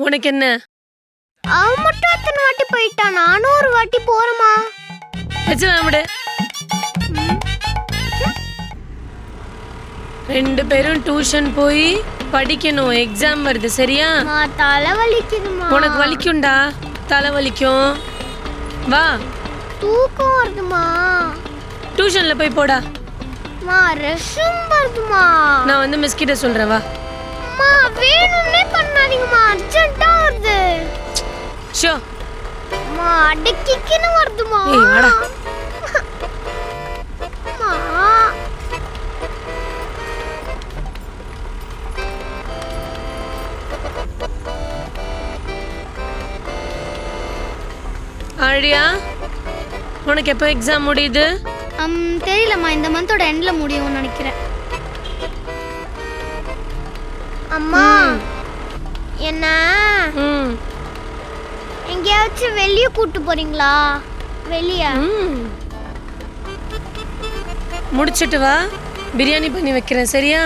உனக்கு என்ன? அவன் மட்டும் எத்தனை வாட்டி போயிட்டான், நானும் ஒரு வாட்டி போறேமா. வச்சு விடு. 2 பேரும் டியூஷன் போய் படிக்கணும், எக்ஸாம் வருது சரியா? தலை வலிக்குதுமா. உனக்கு வலிக்கும்டா, தலை வலிக்கும். வா. தூக்கம் வருதுமா. டியூஷன்ல போய் போடா. ரெஷும் வருதுமா. நான் வந்து மிஸ் கிட்ட சொல்றேன் வா. அம்மா வேணும்னே பண்ணாதீங்கம்மா, அர்ஜென்ட்டா வருது. ஷோ. அம்மா அடக்கிக்கின்னு வருதுமா. ஏய் வாடா. அம்மா ஆழியா, உனக்கு எப்போ எக்ஸாம் முடியுது? தெரியலம்மா, இந்த மந்தோட எண்ட்ல முடியும்னு நினைக்கிறேன். அம்மா என்ன எங்கேயாச்சும் வெளியே கூட்டு போறீங்களா? வெளியே முடிச்சிட்டு வா, பிரியாணி பண்ணி வைக்கிறேன் சரியா?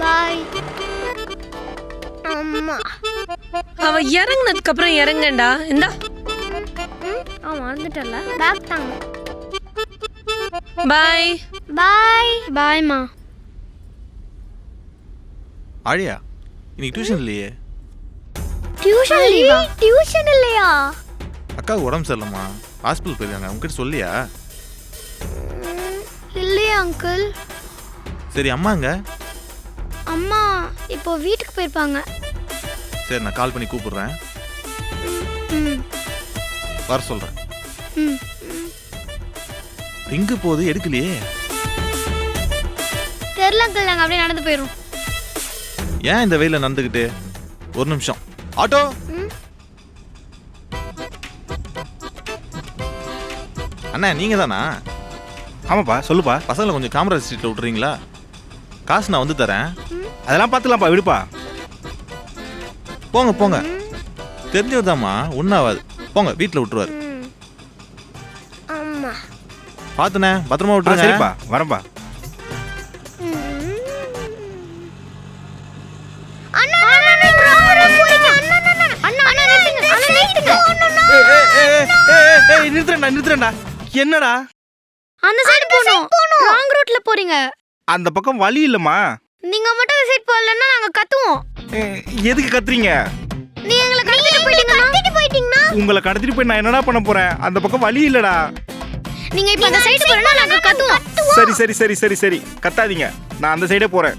பாய். அம்மா அவ இறங்குனதுக்கு அப்புறம் இறங்கண்டா. இந்தா வந்துட்டல. பேக் தாங்க. பாய். பாய். பாய்மா. ஆழியா, இன்னைக்கு டியூஷன் இல்லையே. டியூஷன் லீவா? டியூஷன் இல்லையா? அக்காவுக்கு உடம்பு சரியில்லைம்மா, ஹாஸ்பிட்டல் போயிருக்காங்க. உங்ககிட்ட சொல்லியா? இல்லையா அங்கிள். சரி, அம்மாங்க? அம்மா இப்போ வீட்டுக்கு போயிருப்பாங்க. சரி, நான் கால் பண்ணி கூப்பிடுறேன். வர சொல்றேன். எங்க போகுது, எடுக்கலையே? தெரியல அங்கிள், நாங்கள் அப்படியே நடந்து போயிடும். ஏன் இந்த வெயில நடந்துக்கிட்டு? ஒரு நிமிஷம். ஆட்டோ. அண்ணா நீங்க தானா? ஆமாப்பா, சொல்லுப்பா. பசங்களை கொஞ்சம் காமராஜ் ஸ்ட்ரீட்ல விட்டுறீங்களா? காசு நான் வந்து தரேன். அதெல்லாம் பார்த்துக்கலாம்ப்பா, விடுப்பா. போங்க போங்க, தெரிஞ்சவர் தாம்மா, ஒன்றாவாது. போங்க, வீட்டில் விட்டுருவாரு. அம்மா பார்த்துண்ணே, பத்திரமா விட்டுருங்க. சரிப்பா, வரேன்ப்பா. நிறுத்துறேன்டா. என்னடா அந்த சைடு போணும், ராங் ரூட்ல போறீங்க. அந்த பக்கம் வழி இல்லம்மா. நீங்க மட்டும் அந்த சைடு போறலன்னா நாங்க கத்துவோம். எதுக்கு கத்துறீங்க? நீங்க எங்களை கடத்திட்டு போயிட்டீங்கன்னா உங்களை கடத்திட்டு போய் நான் என்னடா பண்ண போறேன்? அந்த பக்கம் வழி இல்லடா. நீங்க இப்ப அந்த சைடு போறேன்னா நாங்க கத்துவோம். சரி, கத்தாதீங்க. நான் அந்த சைடே போறேன்.